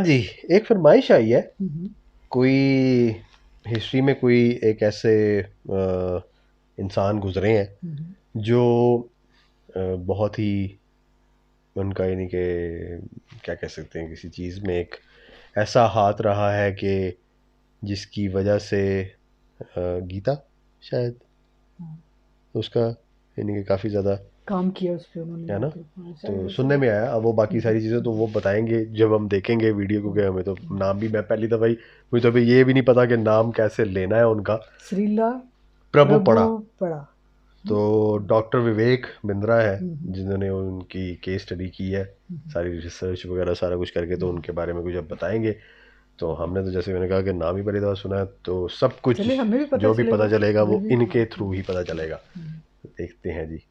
जी, एक फरमाइश आई है। हम्म, कोई हिस्ट्री में कोई एक ऐसे इंसान गुजरे हैं हम्म। जो बहुत ही उनका यानी कि क्या कह सकते हैं, किसी चीज़ में एक ऐसा हाथ रहा है कि जिसकी वजह से गीता शायद हाँ, उसका यानी कि काफ़ी ज़्यादा काम किया उस पे उन्होंने है वहाँ ना। पे। हाँ, शायद तो ऐसा सुनने कुछ। में आया, अब वो बाकी हम्म, सारी चीज़ें तो हम्म, वो बताएंगे जब हम देखेंगे वीडियो, क्योंकि हम्म, हमें तो हम्म। नाम भी, मैं पहली दफ़ा ही, मुझे तो अभी ये भी नहीं पता कि नाम कैसे लेना है उनका। श्रीला प्रभु प्रभु पड़ा। पड़ा। तो हम्म, डॉक्टर विवेक बिंद्रा है हम्म, जिन्होंने उनकी केस स्टडी की है, हम्म, सारी रिसर्च वगैरह सारा कुछ करके, तो हम्म। उनके बारे में कुछ अब बताएंगे। तो हमने तो जैसे मैंने कहा कि नाम ही पहली दफ़ा सुना है, तो सब कुछ चलिए, हमें भी पता जो भी चलेगा। पता चलेगा हमें वो भी। इनके थ्रू ही पता चलेगा। हम्म। देखते हैं जी।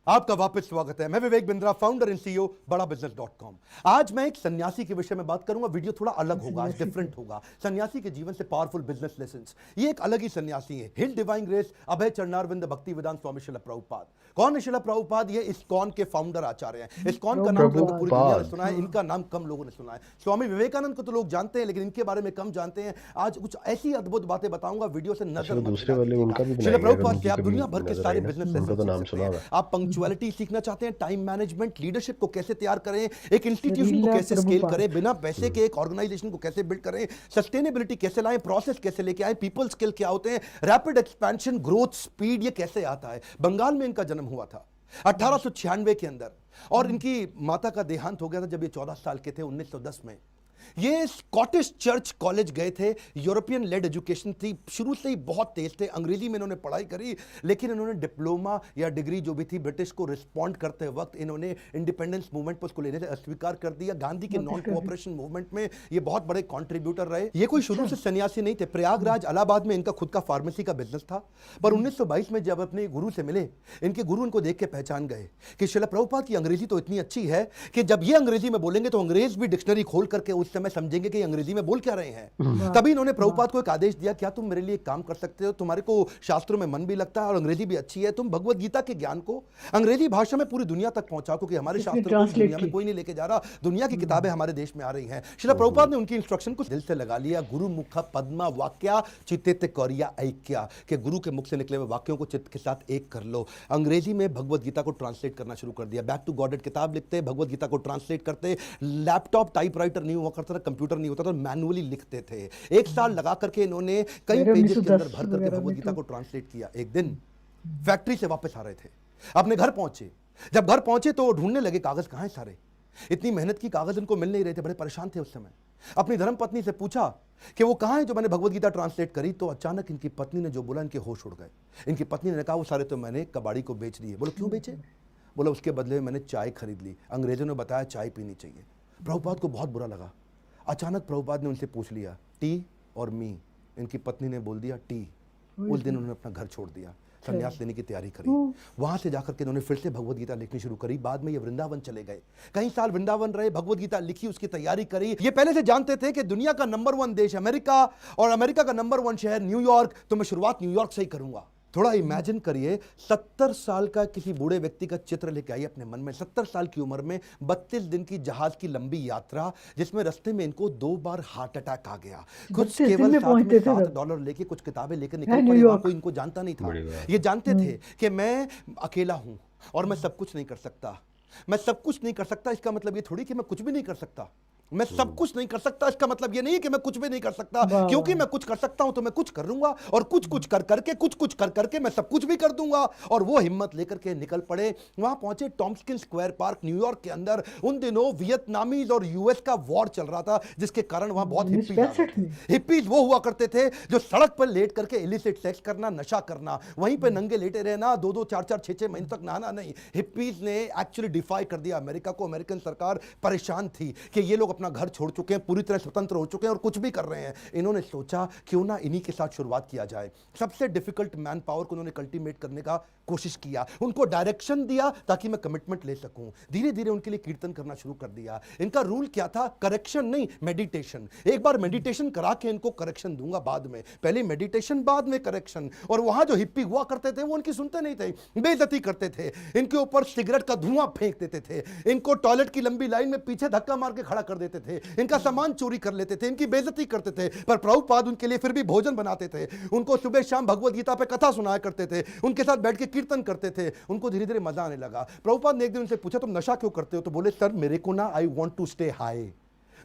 आपका वापस स्वागत है। मैं Vivek Bindra, founder and CEO बड़ा बिजनेस .com। आज मैं एक सन्यासी के विषय में बात करूंगा। वीडियो थोड़ा अलग होगा, आज सन्यासी थे। डिफरेंट होगा। सन्यासी के जीवन से पावरफुल बिजनेस लेसंस। ये एक अलग ही सन्यासी है। हिल डिवाइन ग्रेस अभय चरणारविंद भक्ति वेदांत स्वामी शिला प्रभुपाद। कौन है शिला प्रभुपाद? ये इस्कॉन के फाउंडर आचार्य हैं। इस्कॉन का नाम लगभग पूरी दुनिया ने प्रभुपाद। सुना है, इनका नाम कम लोगों ने सुना है। स्वामी विवेकानंद को तो लोग जानते हैं, लेकिन इनके बारे में कम जानते हैं। आज कुछ ऐसी अद्भुत बातें बताऊंगा, वीडियो से अच्छा, नजर वो मत दूसरे हिला वाले दीजिएगा। उनका भी शिला बनाएंगे अगर प्रभुपाद से उनकी आप कभी दुनिया भर के नजर सारे आई ना। बिजनेस उनका लेसन तो सीख नाम सकते सुना हैं। हुआ है। आप पंक्चुअलिटी सीखना चाहते हैं, टाइम मैनेजमेंट, लीडरशिप को कैसे तैयार करें, एक इंस्टीट्यूशन को श्रीला कैसे स्केल प्रभुपाद। करें, बिना पैसे के एक ऑर्गेनाइजेशन को कैसे बिल्ड करें, सस्टेनेबिलिटी कैसे लाएं, प्रोसेस कैसे लेके आए, पीपल स्किल क्या होते हैं, रैपिड एक्सपेंशन, ग्रोथ, स्पीड, ये कैसे आता है। बंगाल में इनका जन्म हुआ था 1896 के अंदर, और इनकी माता का देहांत हो गया था जब ये 14 साल के थे, 1910 में। ये स्कॉटिश चर्च कॉलेज गए थे। यूरोपियन लेड एजुकेशन थी, शुरू से ही बहुत तेज थे। अंग्रेजी में इन्होंने पढ़ाई करी, लेकिन इन्होंने डिप्लोमा या डिग्री जो भी थी ब्रिटिश को रिस्पॉन्ड करते वक्त इन्होंने इंडिपेंडेंस मूवमेंट पर उसको लेने से अस्वीकार कर दिया। गांधी के वापस नॉन कर दी। कोऑपरेशन मूवमेंट में ये बहुत बड़े कंट्रीब्यूटर रहे। ये कोई शुरू अच्छा। से सन्यासी नहीं थे। प्रयागराज इलाहाबाद में इनका खुद का फार्मेसी का बिजनेस था, पर 1922 में जब अपने गुरु से मिले, इनके गुरु इनको देख के पहचान गए कि शिला प्रभुपाद की अंग्रेजी तो इतनी अच्छी है कि जब ये अंग्रेजी में बोलेंगे तो अंग्रेज भी डिक्शनरी खोल करके उस समय समझेंगे कि अंग्रेजी में बोल क्या रहे हैं। वाह, तभी इन्होंने वाह। प्रभुपाद को एक आदेश दिया, क्या तुम मेरे लिए एक काम कर सकते हो? तुम्हारे को शास्त्रों में मन भी लगता है और अंग्रेजी भी अच्छी है, तुम भगवत गीता के ज्ञान को अंग्रेजी भाषा में पूरी दुनिया तक पहुंचाओ, क्योंकि हमारे इसने शास्त्रों को इस ट्रांसलेट दुनिया में की। कोई नहीं लेके जा रहा। दुनिया की किताबें हमारे देश में आ रही हैं। शिला प्रभुपाद ने उनकी इंस्ट्रक्शन को दिल से लगा लिया। गुरु मुख पद्मा वाक्या चित्ते कौरिया ऐक्या, के गुरु के मुख से निकले हुए वाक्यों को चित्त के साथ एक कर लो। अंग्रेजी में भगवत गीता को ट्रांसलेट करना शुरू कर दिया। बैक टू गॉडेड किताब लिखते, भगवत गीता को ट्रांसलेट करते। लैपटॉप टाइपराइटर नहीं हुआ करता था, कंप्यूटर नहीं होता था, मैनुअली लिखते थे। एक साल लगा करके इन्होंने कई मेरे पेजेस के अंदर 1910 भर करके वगैरह भगवत में गीता तो। को ट्रांसलेट किया। एक दिन फैक्ट्री से वापस आ रहे थे, अपने घर पहुंचे। जब घर पहुंचे तो ढूंढने लगे कागज कहां है सारे। इतनी मेहनत की, कागज इनको मिल नहीं रहे थे, बड़े परेशान थे उस समय। अपनी धर्मपत्नी से पूछा कि वो कहां है जो मैंने भगवत गीता ट्रांसलेट करी। तो अचानक इनकी पत्नी ने जो बोला, इनके होश उड़ गए। इनकी पत्नी ने कहा वो सारे तो मैंने कबाड़ी को बेच दिए। बोलो क्यों बेचे? बोला उसके बदले में मैंने चाय खरीद ली, अंग्रेजों ने बताया चाय पीनी चाहिए। प्रभुपाद को बहुत बुरा लगा। अचानक प्रभुपाद ने उनसे पूछ लिया टी और मी। इनकी पत्नी ने बोल दिया टी। उस दिन उन्होंने अपना घर छोड़ दिया, संन्यास लेने की तैयारी करी। वहां से जाकर के इन्होंने फिर से भगवत गीता लिखनी शुरू करी। बाद में ये वृंदावन चले गए, कई साल वृंदावन रहे, भगवत गीता लिखी, उसकी तैयारी करी। ये पहले से जानते थे कि दुनिया का नंबर 1 देश अमेरिका और अमेरिका का नंबर 1 शहर न्यूयॉर्क, तो मैं शुरुआत न्यूयॉर्क से ही करूंगा। थोड़ा इमेजिन करिए, 70 साल का किसी बूढ़े व्यक्ति का चित्र लेके आइए अपने मन में। 70 साल की उम्र में 32 दिन की जहाज की लंबी यात्रा, जिसमें रास्ते में इनको 2 बार हार्ट अटैक आ गया। कुछ 32 दिन केवल में साथ में पहुंचते थे तब। $7 लेके कुछ किताबें लेकर है निकल पड़े। वहां न्यूयॉर्क। कोई इनको जानता नहीं था। बड़ी बात। ये जानते थे कि मैं अकेला हूं और मैं सब कुछ नहीं कर सकता। मैं सब कुछ नहीं कर सकता इसका मतलब ये थोड़ी कि मैं कुछ भी नहीं कर सकता। मैं सब कुछ नहीं कर सकता इसका मतलब ये नहीं है कि मैं कुछ भी नहीं कर सकता, वाह, क्योंकि वाह। मैं कुछ कर सकता हूं तो मैं कुछ करूंगा, और कुछ कुछ कर करके, कुछ कुछ कर करके मैं सब कुछ भी कर दूंगा। और वो हिम्मत लेकर के निकल पड़े। वहां पहुंचे टॉम्स्किन स्क्वायर पार्क न्यूयॉर्क के अंदर। उन दिनों वियतनामीज और यूएस का वॉर चल रहा था, जिसके कारण वहां बहुत हिप्पीज आ गए 1965 थे। में। हिप्पीज वो हुआ करते थे जो सड़क पर लेट करके इलिसिट सेक्स करना, नशा करना, वहीं पे नंगे लेटे रहना, 2-2, 4-4, 6-6 महीने तक नहाना नहीं। हिप्पीज ने एक्चुअली डिफाई कर दिया अमेरिका को। अमेरिकन सरकार परेशान थी कि ये लोग अपना अपना घर छोड़ चुके हैं, पूरी तरह स्वतंत्र हो चुके हैं और कुछ भी कर रहे हैं। इन्होंने सोचा क्यों ना इन्हीं के साथ शुरुआत किया जाए। सबसे डिफिकल्ट मैन पावर को उन्होंने कल्टीवेट करने का कोशिश किया, उनको डायरेक्शन दिया ताकि मैं कमिटमेंट ले सकूं। धीरे धीरे उनके लिए कीर्तन करना शुरू कर दिया। इनका रूल क्या था? करेक्शन नहीं, मेडिटेशन। एक बार मेडिटेशन करा के इनको करेक्शन दूंगा बाद में, पहले मेडिटेशन बाद में करेक्शन। और वहां जो हिप्पी हुआ करते थे वो उनकी सुनते नहीं थे, बेइज्जती करते थे, इनके ऊपर सिगरेट का धुआं फेंक देते थे, इनको टॉयलेट की लंबी लाइन में पीछे धक्का मार के खड़ा कर देते थे, इनका सामान चोरी कर लेते थे, इनकी बेइज्जती करते थे। पर प्रभुपाद उनके लिए फिर भी भोजन बनाते थे, उनको सुबह शाम भगवत गीता पे कथा सुनाया करते थे, उनके साथ बैठ के कीर्तन करते थे। उनको धीरे धीरे मजा आने लगा। प्रभुपाद ने एक दिन उनसे पूछा तुम नशा क्यों करते हो? तो बोले सर मेरे को ना I want to stay high.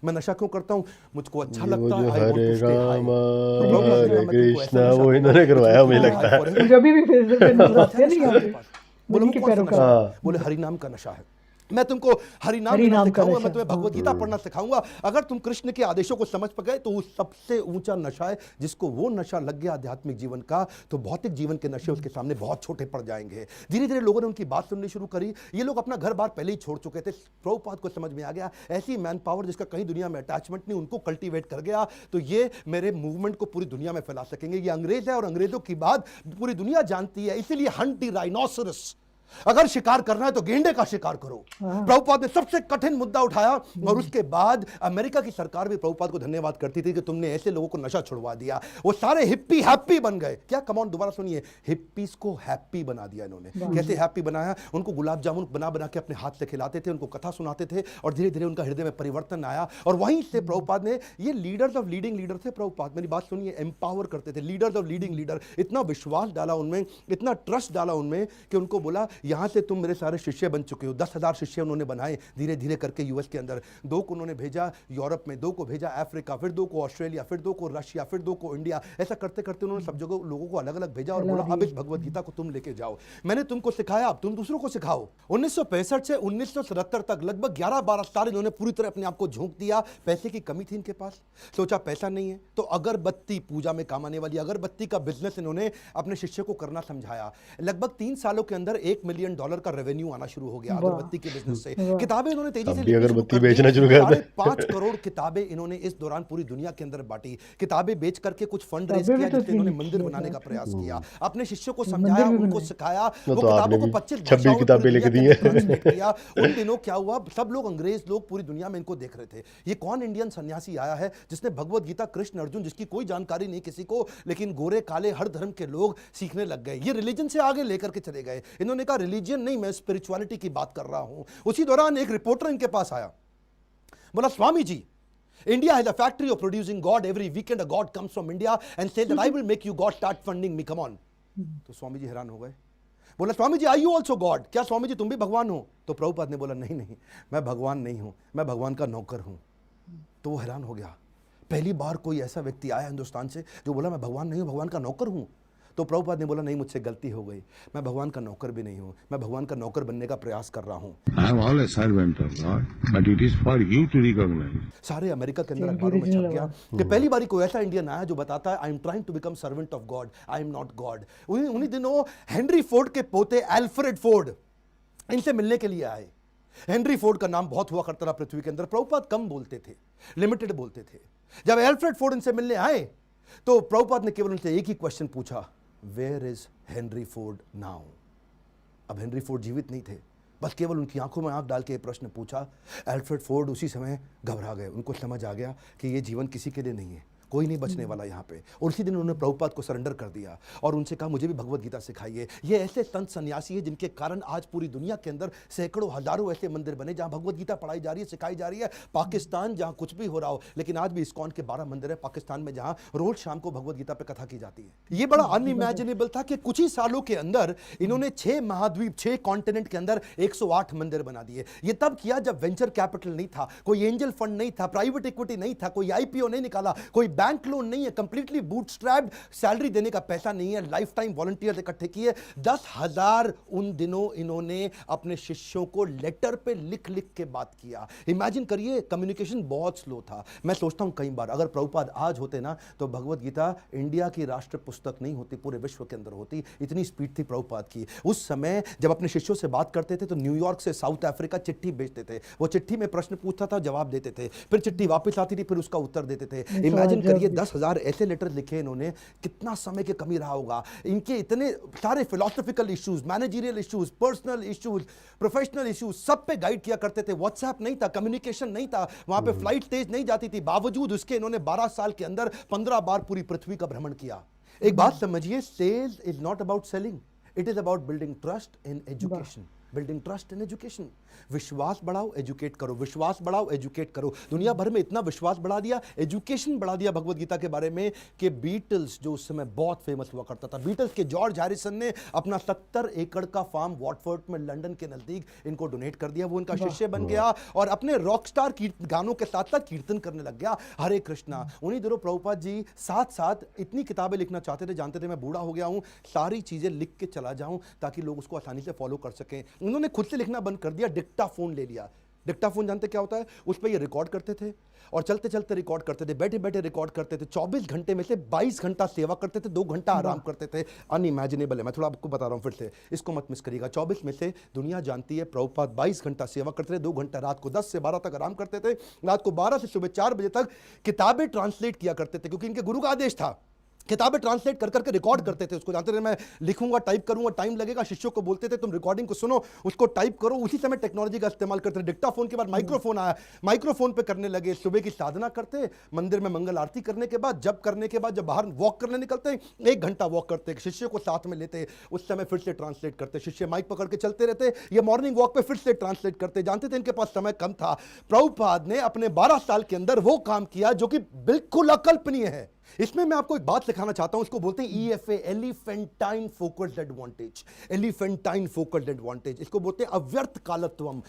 मैं नशा क्यों करता हूं? मुझको अच्छा लगता है। हरे राम हरे कृष्णा वो इन्होंने करवाया मुझे लगता है। जब भी फिर नवरात्रि नहीं आते बोले उनके वो कौन सा पैरों का। नशा है? बोले हरि नाम का नशा है। मैं तुमको हरि नाम लेना हरि नाम का सिखाऊंगा, नशा। मैं तुम्हें भगवत गीता पढ़ना सिखाऊंगा। अगर तुम कृष्ण के आदेशों को समझ पर गए तो वो सबसे ऊंचा नशा है। जिसको वो नशा लग गया आध्यात्मिक जीवन का, तो भौतिक जीवन के नशे उसके सामने बहुत छोटे पड़ जाएंगे। धीरे धीरे लोगों ने उनकी बात सुननी शुरू करी। ये लोग अपना घर बार पहले ही छोड़ चुके थे। प्रभुपाद को समझ में आ गया ऐसी मैन पावर जिसका कहीं दुनिया में अटैचमेंट नहीं, उनको कल्टीवेट कर गया तो ये मेरे मूवमेंट को पूरी दुनिया में फैला सकेंगे। ये अंग्रेज है और अंग्रेजों की बात पूरी दुनिया जानती है, इसीलिए हंट द राइनोसरस। अगर शिकार करना है तो गेंडे का शिकार करो। प्रभुपाद ने सबसे कठिन मुद्दा उठाया और उसके बाद अमेरिका की सरकार भी प्रभुपाद को धन्यवाद करती थी कि तुमने ऐसे लोगों को नशा छुड़वा दिया। वो सारे हिप्पी हैप्पी बन गए। क्या कमांड? दोबारा सुनिए, हिप्पीज को हैप्पी बना दिया इन्होंने। कैसे हैप्पी बनाया? उनको गुलाब जामुन बना बना के अपने हाथ से खिलाते थे, उनको कथा सुनाते थे और धीरे धीरे उनका हृदय में परिवर्तन आया। और वहीं से प्रभुपाद ने, ये लीडर्स ऑफ लीडिंग लीडर थे प्रभुपाद, मेरी बात सुनिए, एम्पावर करते थे, लीडर्स ऑफ लीडिंग लीडर। इतना विश्वास डाला उनमें, इतना ट्रस्ट डाला उनमें कि उनको बोला यहां से तुम मेरे सारे शिष्य बन चुके हो। 10,000 शिष्य उन्होंने बनाए धीरे धीरे करके यूएस के अंदर। 2 को उन्होंने भेजा यूरोप में, 2 को भेजा अफ्रीका, फिर 2 को ऑस्ट्रेलिया, फिर 2 को रशिया, फिर 2 को इंडिया। ऐसा करते करते उन्होंने सब जगह लोगों को अलग अलग भेजा और बोला अब इस भगवत गीता को तुम लेके जाओ। मैंने तुमको सिखाया, अब तुम दूसरों को सिखाओ। 1965 से 1977 तक लगभग 11-12 साल इन्होंने पूरी तरह अपने आप को झोंक दिया। पैसे की कमी थी इनके पास, सोचा पैसा नहीं है तो अगरबत्ती, पूजा में काम आने वाली अगरबत्ती का बिजनेस इन्होंने अपने शिष्य को करना समझाया। लगभग 3 सालों के अंदर $1 मिलियन का रेवेन्यू आना शुरू हो गया अगरबत्ती के बिजनेस से। किताबें इन्होंने तेजी से अगरबत्ती बेचना शुरू कर दी। 5 करोड़ किताबें इन्होंने इस दौरान पूरी दुनिया के अंदर बांटी। किताबें बेच करके कुछ फंड रेज किया जिससे इन्होंने मंदिर बनाने का प्रयास किया। अपने शिष्यों को समझाया, उनको सिखाया। वो किताबों को 26 किताबें लिख दी हैं। उन दिनों क्या हुआ, सब लोग अंग्रेज लोग पूरी दुनिया में इनको देख रहे थे। ये कौन इंडियन सन्यासी आया है जिसने भगवत गीता, कृष्ण अर्जुन, जिसकी कोई जानकारी नहीं किसी को, लेकिन गोरे काले हर धर्म के लोग सीखने लग गए। ये रिलीजन से आगे लेकर के चले गए। इन्होंने कहा रिलीजन नहीं, मैं स्पिरिचुअलिटी की बात कर रहा हूं। उसी दौरान एक रिपोर्टर इनके पास आया, बोला Swami ji, India has a factory of producing God. Every weekend a God comes from India and says that I will make you God, start funding me, come on. तो स्वामी जी हैरान हो गए। बोला Swami ji are you also God? क्या स्वामी जी तुम भी भगवान हो? तो प्रभुपाद ने बोला नहीं नहीं, मैं भगवान नहीं हूं, मैं भगवान का नौकर हूं। तो वो हैरान हो गया। पहली बार कोई ऐसा व्यक्ति आया हिंदुस्तान से जो बोला मैं भगवान नहीं हूं, भगवान का नौकर हूं। तो प्रभुपाद ने बोला नहीं, मुझसे गलती हो गई, मैं भगवान का नौकर भी नहीं हूं, मैं भगवान का नौकर बनने का प्रयास कर रहा हूं। I am all a servant of God, but it is for you to recognize. सारे अमेरिका के अंदर अखबारों में छप गया कि पहली बारी कोई ऐसा इंडियन आया जो बताता है I am trying to become servant of God, I am not God. उन्हीं दिनों हेनरी फोर्ड के पोते एल्फ्रेड फोर्ड इनसे मिलने के लिए आए। हेनरी फोर्ड का नाम बहुत हुआ करता था पृथ्वी के अंदर। प्रभुपाद कम बोलते थे, लिमिटेड बोलते थे। जब एल्फ्रेड फोर्ड इनसे मिलने आए तो प्रभुपाद ने केवल उनसे एक ही क्वेश्चन पूछा, where is Henry Ford now? अब हेनरी फोर्ड जीवित नहीं थे, बस केवल उनकी आंखों में आंख डाल के ये प्रश्न पूछा। एल्फ्रेड फोर्ड उसी समय घबरा गए। उनको समझ आ गया कि ये जीवन किसी के लिए नहीं है, कोई नहीं बचने वाला यहाँ पे। और उसी दिन उन्होंने प्रभुपाद को सरेंडर कर दिया और उनसे कहा मुझे भी भगवत गीता सिखाइए। ये ऐसे संत सन्यासी है जिनके कारण आज पूरी दुनिया के अंदर सैकड़ों हजारों ऐसे मंदिर बने जहाँ भगवत गीता पढ़ाई जा रही है, सिखाई जा रही है। पाकिस्तान जहाँ कुछ भी हो रहा हो, लेकिन आज भी इस्कॉन के 12 मंदिर है पाकिस्तान में जहाँ रोज शाम को भगवत गीता पे कथा की जाती है। ये बड़ा अनइमेजिनेबल था कि कुछ ही सालों के अंदर इन्होंने 6 महाद्वीप, 6 कॉन्टिनेंट के अंदर 108 मंदिर बना दिए। ये तब किया जब वेंचर कैपिटल नहीं था, कोई एंजल फंड नहीं था, प्राइवेट इक्विटी नहीं था, कोई आईपीओ नहीं निकाला, कोई बैंक लोन नहीं है, कंप्लीटली बूटस्ट्रैप्ड, सैलरी देने का पैसा नहीं है, लाइफ टाइम वॉलंटियर इकट्ठे किए, 10,000 उन दिनों इन्होंने अपने शिष्यों को लेटर पे लिख लिख के बात किया। इमेजिन करिए, कम्युनिकेशन बहुत स्लो था। मैं सोचता हूं कई बार अगर प्रभुपाद आज होते ना तो भगवत गीता इंडिया की राष्ट्र पुस्तक नहीं होती, पूरे विश्व के अंदर होती। इतनी स्पीड थी प्रभुपाद की। उस समय जब अपने शिष्यों से बात करते थे तो न्यूयॉर्क से साउथ अफ्रीका चिट्ठी भेजते थे, वो चिट्ठी में प्रश्न पूछता था, जवाब देते थे, फिर चिट्ठी वापस आती थी, फिर उसका उत्तर देते थे। इमेजिन करिए 10,000 ऐसे लेटर लिखे इन्होंने, कितना समय की कमी रहा होगा। इनके इतने सारे philosophical issues, managerial issues, personal issues, professional issues, सब पे गाइड किया करते थे। व्हाट्सएप नहीं था, कम्युनिकेशन नहीं था, वहां पे फ्लाइट तेज नहीं जाती थी, बावजूद उसके इन्होंने 12 साल के अंदर 15 बार पूरी पृथ्वी का भ्रमण किया। एक बात समझिए, sales is not about selling, it is about building trust in education. Building trust in education. विश्वास बढ़ाओ, एजुकेट करो, विश्वास बढ़ाओ, एजुकेट करो। दुनिया भर में इतना विश्वास बढ़ा दिया, एजुकेशन बढ़ा दिया भगवत गीता के बारे में कि बीटल्स जो उस समय बहुत फेमस हुआ करता था, बीटल्स के जॉर्ज हैरिसन ने अपना 70 एकड़ का फार्म वॉटफोर्ड में लंदन के नजदीक इनको डोनेट कर दिया। वो इनका शिष्य बन गया और अपने रॉकस्टार गानों के साथ साथ कीर्तन करने लग गया, हरे कृष्णा। उन्हीं दिनों प्रभुपाद जी साथ साथ इतनी किताबें लिखना चाहते थे, जानते थे मैं बूढ़ा हो गया हूं, सारी चीजें लिख के चला जाऊं ताकि लोग उसको आसानी से फॉलो कर सकें। उन्होंने खुद से लिखना बंद कर दिया, डिक्टाफोन ले लिया। डिक्टाफोन जानते क्या होता है? उस पर ये रिकॉर्ड करते थे और चलते चलते रिकॉर्ड करते थे, बैठे बैठे रिकॉर्ड करते थे। 24 घंटे में से 22 घंटा सेवा करते थे, 2 घंटा आराम करते थे। अनइमेजिनेबल है, मैं थोड़ा आपको बता रहा हूं, फिर से इसको मत मिस करिएगा। 24 में से दुनिया जानती है प्रभुपाद 22 घंटा सेवा करते थे, 2 घंटा रात को 10 से 12 तक आराम करते थे, रात को 12 से सुबह 4 बजे तक किताबें ट्रांसलेट किया करते थे, क्योंकि इनके गुरु का आदेश था। किताबें ट्रांसलेट कर करके रिकॉर्ड करते थे उसको, जानते थे मैं लिखूंगा, टाइप करूंगा, टाइम लगेगा। शिष्यों को बोलते थे तुम रिकॉर्डिंग को सुनो, उसको टाइप करो। उसी समय टेक्नोलॉजी का इस्तेमाल करते थे। डिक्टाफोन के बाद माइक्रोफोन आया, माइक्रोफोन पे करने लगे। सुबह की साधना करते, मंदिर में मंगल आरती करने के बाद, जब करने के बाद जब बाहर वॉक करने निकलते, 1 घंटा वॉक करते, शिष्य को साथ में लेते, उस समय फिर से ट्रांसलेट करते। शिष्य माइक पकड़ के चलते रहते, ये मॉर्निंग वॉक पे फिर से ट्रांसलेट करते। जानते थे इनके पास समय कम था। प्रभुपाद ने अपने 12 साल के अंदर वो काम किया जो कि बिल्कुल अकल्पनीय है। इसमें मैं आपको एक बात सिखाना चाहता हूं, इसको बोलते हैं EFA, elephantine focused advantage. Elephantine focused advantage, इसको बोलते हैं अव्यर्थ कालत्वम।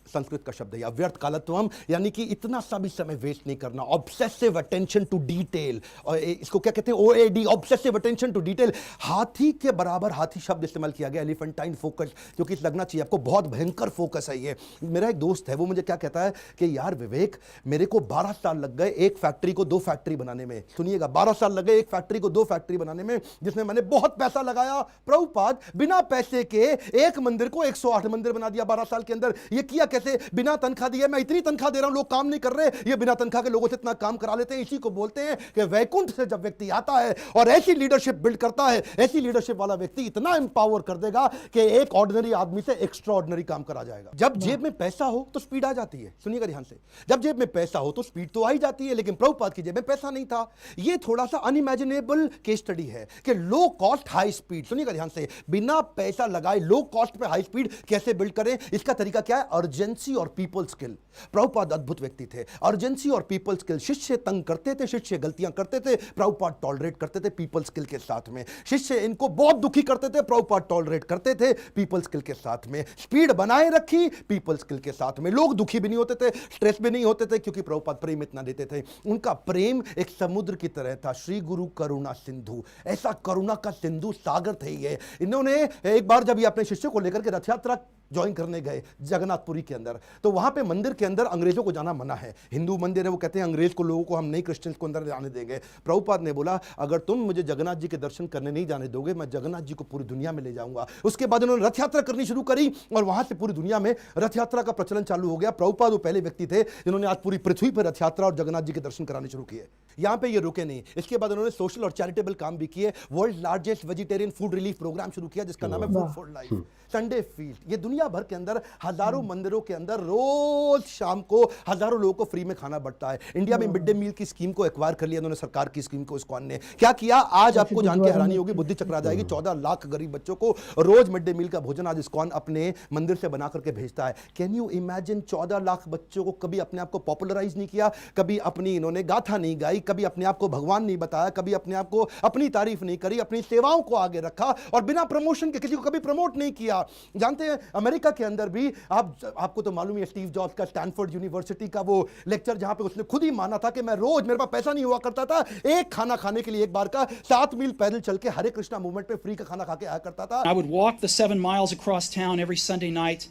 संस्कृत का शब्द है अव्यर्थ कालत्वम, यानी कि इतना सा भी समय वेस्ट नहीं करना। ऑब्सेसिव अटेंशन टू डिटेल, और इसको क्या कहते हैं? OAD, obsessive attention to detail. हाथी के बराबर हाथी शब्द इस्तेमाल किया गया, एलिफेंटाइन फोकस, क्योंकि लगना चाहिए आपको बहुत भयंकर फोकस है ये। मेरा एक दोस्त है, वो मुझे क्या कहता है कि यार विवेक, मेरे को 12 साल लग गए एक फैक्ट्री को 2 फैक्ट्री बनाने में। सुनिएगा, 12 साल लगे एक फैक्ट्री को 2 फैक्ट्री बनाने में, जिसमें मैंने बहुत पैसा लगाया। प्रभुपाद बिना पैसे के एक मंदिर को 108 मंदिर बना दिया 12 साल के अंदर। ये किया कैसे? बिना तनख्वाह दिए। मैं इतनी तनख्वाह दे रहा हूं, लोग काम नहीं कर रहे, ये बिना तनख्वाह के लोगों से इतना काम करा लेते हैं। इसी को बोलते हैं कि वैकुंठ से जब व्यक्ति आता है और ऐसी लीडरशिप बिल्ड करता है, ऐसी लीडरशिप वाला व्यक्ति इतना एम्पावर कर देगा कि एक ऑर्डिनरी आदमी से एक्स्ट्रा ऑर्डिनरी काम करा जाएगा। जब जेब में पैसा हो तो स्पीड आ जाती है। सुनिएगा ध्यान से, जब जेब में पैसा हो तो स्पीड तो आ ही जाती है, लेकिन प्रभुपाद की जेब में पैसा नहीं था। ये थोड़ा सा अनइमेजिनेबल केस स्टडी है कि लो कॉस्ट हाई स्पीड। सुनिएगा ध्यान से, बिना पैसा लगाए लो कॉस्ट पे हाई स्पीड कैसे बिल्ड करें? इसका तरीका क्या है? अर्जेंसी और पीपल स्किल। प्रभुपाद अद्भुत व्यक्ति थे, अर्जेंसी और पीपल स्किल। शिष्य तंग करते थे, शिष्य गलतियां करते थे, प्रभुपाद टॉलरेट करते थे पीपल स्किल के साथ में। शिष्य इनको बहुत दुखी करते थे, प्रभुपाद टॉलरेट करते थे पीपल स्किल के साथ में। स्पीड बनाए रखी पीपल स्किल के साथ में। लोग दुखी भी नहीं होते थे, स्ट्रेस भी नहीं होते थे, क्योंकि प्रभुपाद प्रेम इतना देते थे। उनका प्रेम एक समुद्र की तरह था। श्री गुरु करुणा सिंधु, ऐसा करुणा का सिंधु सागर थे ये। इन्होंने एक बार जब ये अपने शिष्यों को लेकर के रथ यात्रा ज्वाइन करने गए जगन्नाथपुरी के अंदर, तो वहां पे मंदिर के अंदर अंग्रेजों को जाना मना है। हिंदू मंदिर है, वो कहते हैं अंग्रेज को, लोगों को हम नहीं क्रिश्चियंस को अंदर जाने देंगे। प्रभुपाद ने बोला, अगर तुम मुझे जगन्नाथ जी के दर्शन करने नहीं जाने दोगे, मैं जगन्नाथ जी को पूरी दुनिया में ले जाऊंगा। उसके बाद उन्होंने रथ यात्रा करनी शुरू करी और वहां से पूरी दुनिया में रथ यात्रा का प्रचलन चालू हो गया। प्रभुपाद वो पहले व्यक्ति थे जिन्होंने आज पूरी पृथ्वी पर रथ यात्रा और जगन्नाथ जी के दर्शन कराने शुरू किए। यहां पे ये रुके नहीं, इसके बाद उन्होंने सोशल और चैरिटेबल काम भी किए। World largest vegetarian food relief program शुरू किया, जिसका नाम है food for life, Sunday feast. ये दुनिया भर के अंदर हजारों मंदिरों के अंदर रोज शाम को हजारों लोगों को फ्री में खाना बढ़ता है। इंडिया में मिड डे मील की स्कीम को एक्वायर कर लिया उन्होंने, सरकार की स्कीम को। इसको ने क्या किया, आज आपको जान के हैरानी होगी, बुद्धि चकरा जाएगी। 14 लाख गरीब बच्चों को रोज मिड डे मील का भोजन आज इस्कॉन अपने मंदिर से बना करके भेजता है। Can you imagine? 14 लाख बच्चों को कभी अपने आप को पॉपुलराइज नहीं किया, कभी अपनी इन्होंने गाथा नहीं गाई, कभी अपने आप को भगवान नहीं बताया, कभी अपने आप को अपनी तारीफ नहीं करी, अपनी सेवाओं को आगे रखा और बिना प्रमोशन के किसी को कभी प्रमोट नहीं किया। जानते हैं अमेरिका के अंदर भी आपको तो मालूम है स्टीव जॉब्स का स्टैनफोर्ड यूनिवर्सिटी का वो लेक्चर जहां पे उसने खुद ही माना था कि मैं रोज, मेरे पास पैसा नहीं हुआ करता था, एक खाना खाने के लिए एक बार का 7 मील पैदल चल के हरे कृष्णा मूवमेंट पे फ्री का खाना खा के आया करता था। I would walk the 7 miles across town every Sunday night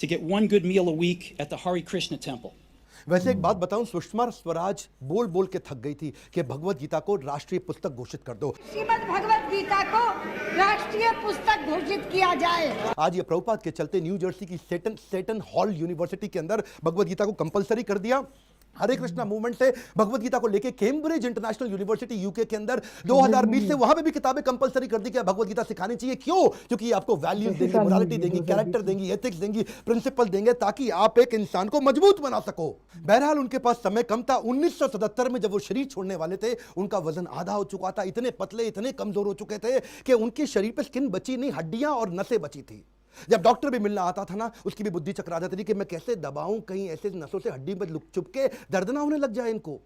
to get one good meal a week at the Hare Krishna temple. वैसे एक बात बताऊं, सुषमा स्वराज बोल बोल के थक गई थी कि भगवत गीता को राष्ट्रीय पुस्तक घोषित कर दो, श्रीमद् भगवत गीता को राष्ट्रीय पुस्तक घोषित किया जाए। आज ये प्रभुपाद के चलते न्यू जर्सी की सेटन हॉल यूनिवर्सिटी के अंदर भगवत गीता को कंपलसरी कर दिया। हरे कृष्णा मूवमेंट से भगवत गीता को लेके कैम्ब्रिज इंटरनेशनल यूनिवर्सिटी यूके के अंदर 2020 से वहां पे भी किताबें कंपलसरी कर दी कि भगवत गीता सिखानी चाहिए। क्यों? क्योंकि आपको वैल्यूज देंगी, मोरालिटी देंगी, कैरेक्टर देंगी, एथिक्स देंगी, प्रिंसिपल देंगे, ताकि आप एक इंसान को मजबूत बना सको। बहरहाल उनके पास समय कम था। 1977 में जब वो शरीर छोड़ने वाले थे, उनका वजन आधा हो चुका था, इतने पतले, इतने कमजोर हो चुके थे कि उनके शरीर पे स्किन बची नहीं, हड्डियां और नसें बची थी। जब डॉक्टर भी मिलना आता था ना, उसकी भी बुद्धि चकरा जाती थी कि मैं कैसे दबाऊं, कहीं ऐसे नसों से हड्डी में चुभ के दर्द ना होने लग जाए इनको।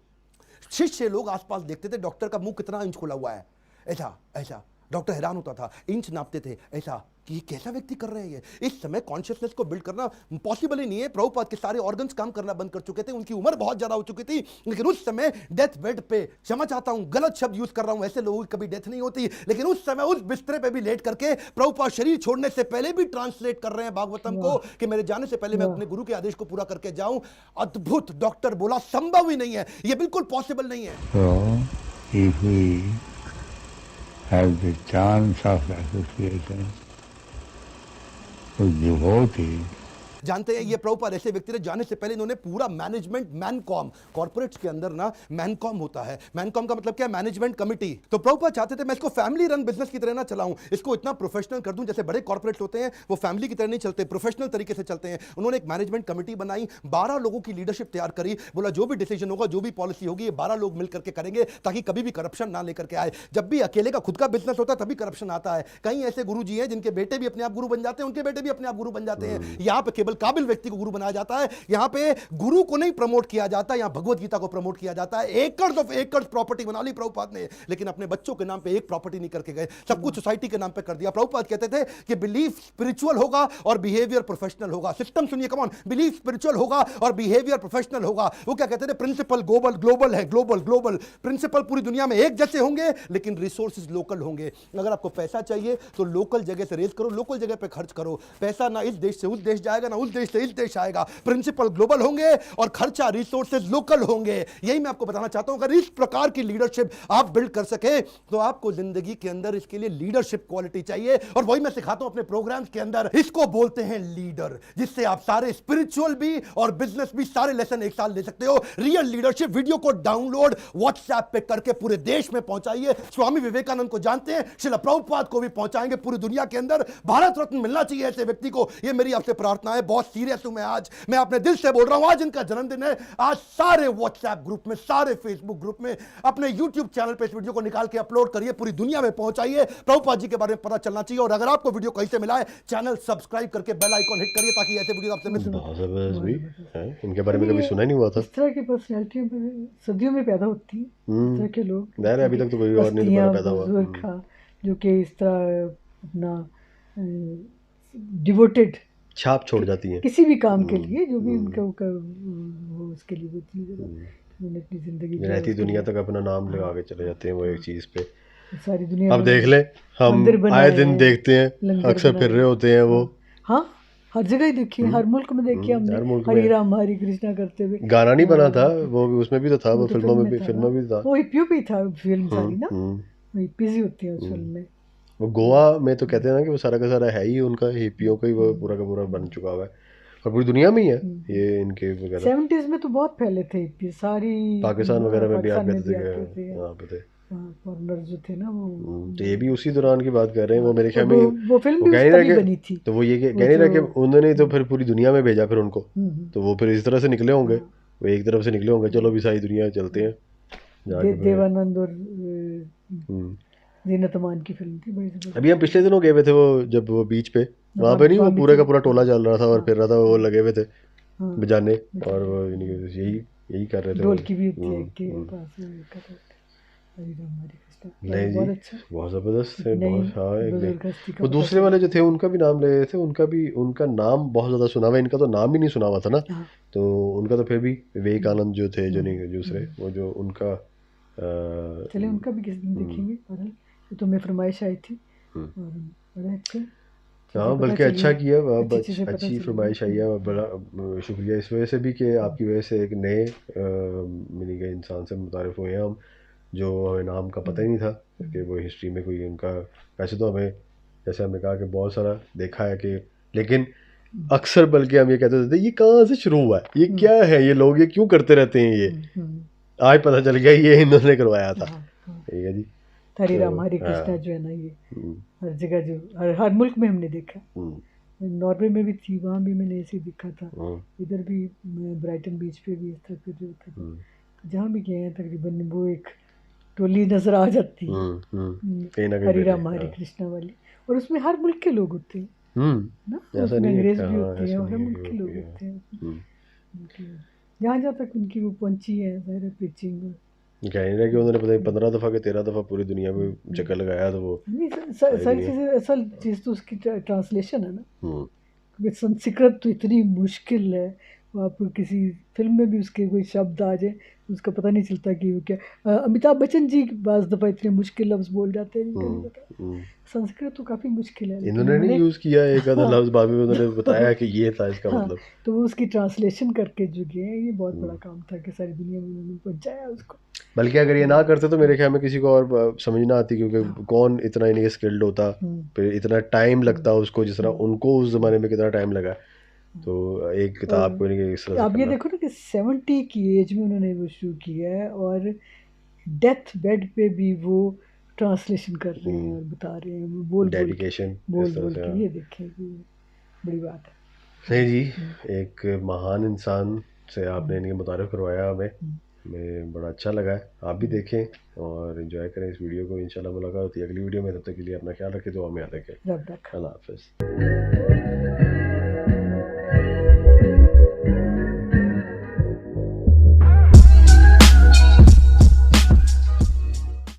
शिष्य लोग आसपास देखते थे डॉक्टर का मुंह कितना इंच खुला हुआ है, ऐसा ऐसा। डॉक्टर हैरान होता था, इंच नापते थे ऐसा कि ये कैसा व्यक्ति कर रहे हैं ये। इस समय कॉन्शियसनेस को बिल्ड करना पॉसिबल ही नहीं है। प्रभुपाद के सारे ऑर्गन्स काम करना बंद कर चुके थे, उनकी उम्र बहुत ज्यादा हो चुकी थी, लेकिन उस समय डेथ बेड पे, क्षमा चाहता हूं गलत शब्द यूज कर रहा हूं, ऐसे लोगों की कभी डेथ नहीं होती, लेकिन उस समय उस बिस्तरे पे भी लेट करके प्रभुपाद शरीर छोड़ने से पहले भी ट्रांसलेट कर रहे हैं भागवतम को कि मेरे जाने से पहले मैं अपने गुरु के आदेश को पूरा करके जाऊं। अद्भुत। डॉक्टर बोला संभव ही नहीं है, ये बिल्कुल पॉसिबल नहीं है। So, if we have the chance of association with devotees, जानते हैं ये प्रभुपाद ऐसे व्यक्ति थे, जाने से पहले इन्होंने पूरा मैनेजमेंट, मैनकॉम, कॉर्पोरेट्स के अंदर ना मैनकॉम होता है, मैनकॉम का मतलब क्या है, मैनेजमेंट कमिटी। तो प्रभुपाद चाहते थे मैं इसको फैमिली रन बिजनेस की तरह ना चलाऊं, इसको इतना प्रोफेशनल कर दूं, जैसे बड़े कॉर्पोरेट्स होते हैं वो फैमिली की तरह नहीं चलते, प्रोफेशनल तरीके से चलते हैं। उन्होंने एक मैनेजमेंट कमिटी बनाई, 12 लोगों की लीडरशिप तैयार करी, बोला जो भी डिसीजन होगा, जो भी पॉलिसी होगी, ये 12 लोग मिलकर के करेंगे, ताकि कभी भी करप्शन ना लेकर के आए। जब भी अकेले का खुद का बिजनेस होता है तभी करप्शन आता है। कई ऐसे गुरु जी हैं जिनके बेटे भी अपने आप गुरु बन जाते हैं, उनके बेटे भी अपने आप गुरु बन जाते हैं। यहाँ पे केवल काबिल व्यक्ति को बनाया जाता है, यहां पे गुरु को नहीं प्रमोट किया जाता, यहां भगवत गीता को प्रमोट किया जाता है। एकड़ ऑफ एकड़ प्रॉपर्टी बना ली प्रभुपाद ने, लेकिन अपने बच्चों के नाम पे एक प्रॉपर्टी नहीं करके गए, सब कुछ सोसाइटी के नाम पे कर दिया। प्रभुपाद कहते थे कि बिलीफ स्पिरिचुअल होगा और बिहेवियर प्रोफेशनल होगा। सिस्टम सुनिए, कम ऑन, बिलीफ स्पिरिचुअल होगा और बिहेवियर प्रोफेशनल होगा। वो क्या कहते थे, प्रिंसिपल ग्लोबल है, ग्लोबल प्रिंसिपल पूरी दुनिया में एक जैसे होंगे, लेकिन रिसोर्सेज लोकल होंगे। अगर आपको पैसा चाहिए तो लोकल जगह से रेज करो, लोकल जगह पे खर्च करो। पैसा ना इस देश से उस देश जाएगा, ना उस देश से इस देश आएगा। प्रिंसिपल ग्लोबल होंगे और खर्चा, रिसोर्सेज लोकल होंगे। यही मैं आपको बताना चाहता हूं। अगर इस प्रकार की लीडरशिप आप बिल्ड कर सके तो आपको जिंदगी के अंदर इसके लिए लीडरशिप क्वालिटी चाहिए, और वही मैं सिखाता हूं अपने प्रोग्राम्स के अंदर। इसको बोलते हैं लीडर, जिससे आप सारे स्पिरिचुअल भी और बिजनेस भी सारे लेसन एक साथ ले सकते हो। रियल लीडरशिप वीडियो को डाउनलोड व्हाट्सएप पे करके पूरे देश में पहुंचाइए। स्वामी विवेकानंद को जानते हैं, श्रील प्रभुपाद को भी पहुंचाएंगे पूरी दुनिया के अंदर। भारत रत्न मिलना चाहिए ऐसे व्यक्ति को, ये मेरी आपसे प्रार्थना है। बहुत सीरियस हूं मैं आज, मैं अपने दिल से बोल रहा हूं। आज इनका जन्मदिन है, आज सारे व्हाट्सएप ग्रुप में, सारे फेसबुक ग्रुप में, अपने यूट्यूब चैनल पे इस वीडियो को निकाल के अपलोड करिए, पूरी दुनिया में पहुंचाइए। प्रभुपाद जी के बारे में पता चलना चाहिए। और अगर आपको वीडियो कहीं से मिला है, चैनल सब्सक्राइब करके बेल आइकॉन हिट करिए, ताकि ऐसे वीडियो आपसे मिस। बहुत जबरदस्त भी है, इनके बारे में कभी सुना ही नहीं हुआ था। इस तरह की पर्सनैलिटी सदियों में पैदा होती है, इस तरह के लोग। नहीं, अभी तक तो कोई और नहीं दोबारा पैदा हुआ। बुजुर्ग था जो कि इस तरह अपना डिवोटेड छाप छोड़ जाती हैं किसी भी काम के लिए, जो भी उनका वो उसके लिए वो चीज़ उन्होंने अपनी जिंदगी रहती दुनिया तक अपना नाम लगा के चले जाते हैं वो एक चीज़ पे। सारी दुनिया अब देख ले, हम आए दिन देखते हैं, अक्सर फिर रहे होते हैं वो। हाँ, हर जगह ही देखिए, हर मुल्क में देखिए हमने हरे राम हरे कृष्णा करते हुए। गाना नहीं बना था वो, उसमें भी तो था वो, फिल्मों में भी था वो हिप्पियों पे था, फिल्म सारी ना हिप्पीज ही होती है उस फिल्म में। वो गोवा में तो कहते हैं ना कि वो सारा का सारा है ही उनका, हिप्पियों का ही वो पूरा का पूरा बन चुका हुआ है, और पूरी दुनिया में ही है ये इनके वगैरह। 70s में तो बहुत फैले थे हिप्पी, सारी पाकिस्तान वगैरह में भी आते थे, यहाँ पे थे फॉरेनर जो थे ना वो। तो ये भी उसी दौरान की बात कर रहे हैं वो, मेरे ख्याल में वो फिल्म भी उस तभी बनी थी। तो वो ये कह नहीं रहा कि उन्होंने तो फिर पूरी दुनिया में भेजा फिर उनको, तो वो फिर इस तरह से निकले होंगे, वो एक तरफ से निकले होंगे, चलो भी सारी दुनिया चलते हैं। देवानंद और जीनत अमान की फिल्म थी बड़ी जबरदस्त। अभी हम पिछले दिनों गए हुए थे वो, जब वो बीच पे वहाँ पे नहीं वो पूरे का पूरा टोला चल रहा था और फिर रहा था, वो लगे हुए थे बजाने, और वो यही कर रहे थे। ढोलकी भी होती है के पास। हरे राम हरे कृष्णा, नहीं बहुत जी, अच्छा। बहुत ज़बरदस्त थे, नई बहुत। हाँ, एक नई। बुजुर्ग हस्ती का वो पता दूसरे चला। वाले जो थे उनका भी नाम ले रहे थे, उनका नाम बहुत ज़्यादा सुना हुआ है, इनका तो नाम ही नहीं सुना हुआ था ना। हाँ। तो उनका तो फिर भी विवेकानंद जो थे, जो नहीं दूसरे, हम्म। वो जो उनका चले उनका भी किसी दिन देखेंगे। बहरहाल ये तो मैं फरमाइश आई थी और बड़े अच्छे चीज़ें हाँ, पता बल्कि चली अच्छा हैं, किया, अच्छी चीज़ें पता अच्छी चली फरमाइश आई है, और बड़ा शुक्रिया इस वजह से भी कि आपकी वजह से एक नए मिनी के इंसान से मुतारिफ हुए हैं हम, जो हमें नाम का पता ही नहीं था कि वो हिस्ट्री में कोई उनका। वैसे तो हमें, जैसे हमने कहा कि बहुत सारा देखा है कि, लेकिन अक्सर बल्कि हम ये कहते थे ये कहाँ से शुरू हुआ है, ये क्या है, ये लोग ये क्यों करते रहते हैं, ये आज पता चल गया ये इन्होंने करवाया था। ठीक है जी। हरे तो, राम हरे कृष्णा जो है ना, ये हर जगह जो हर मुल्क में हमने देखा। नॉर्वे में भी थी, वहाँ भी मैंने ऐसे ही देखा था, इधर भी ब्राइटन बीच पे भी इस तरह का जो होता था। तो जहाँ भी गए हैं तकरीबन वो एक टोली नजर आ जाती है, कहीं ना कहीं हरे पे राम हरे कृष्णा वाली। और उसमें हर मुल्क के लोग होते हैं ना, ऐसा उसमें नहीं है अंग्रेज कि भी हाँ, होते हैं ऐसा और हर नहीं है मुल्क कि के वो लोग कोई, होते हैं। जहाँ जहाँ तक उनकी वो पहुंची है ज़ाहिर है पिचिंग। कह नहीं रहा कि उन्होंने पता नहीं 15 दफ़ा के 13 दफ़ा पूरी दुनिया में चक्कर लगाया, तो वो नहीं सारी सारी दुनिया। चीज़ें, असल चीज़ तो उसकी ट्रांसलेशन है ना, हम्म, क्योंकि संस्कृत तो इतनी मुश्किल है, वो आप किसी फिल्म में भी उसके कोई शब्द आ जाए उसका पता नहीं चलता कि वो क्या। अमिताभ बच्चन जी बाज़ दफ़ा इतने मुश्किल लफ्ज़ बोल जाते हैं जिनका नहीं पता। संस्कृत तो काफ़ी मुश्किल है, लेकिन इन्होंने नहीं उन्होंने यूज़ किया एक आधा हाँ, लफ्ज़, बाद में उन्होंने बताया कि ये था इसका हाँ, मतलब। तो वो उसकी ट्रांसलेशन करके जो गए हैं, ये बहुत बड़ा काम था कि सारी दुनिया में उन्होंने पहुंचाया उसको। बल्कि अगर ये ना करते तो मेरे ख्याल में किसी को और समझ ना आती, क्योंकि कौन इतना इन्हें स्किल्ड होता, फिर इतना टाइम लगता उसको, जिस तरह उनको उस ज़माने में कितना टाइम लगा। तो एक किताब को इन्हें इस तरह से आप ये करना। देखो ना कि 70 की एज में उन्होंने वो शुरू किया है और डेथ बेड पे भी वो ट्रांसलेशन कर रहे हैं और बता रहे हैं, वो बोल डेडिकेशन इस तरह बोल से, के। हाँ। ये देखें कि बड़ी बात है। नहीं जी, एक महान इंसान से आपने इनके मुतारिफ करवाया हमें बड़ा अच्छा लगा है। आप भी देखें और एंजॉय करें इस वीडियो को। इंशाल्लाह मुलाकात होती है अगली वीडियो में, तब तक के लिए अपना ख्याल रखें, दुआ में याद रखें। रब रखा। अल्लाह हाफ़िज़।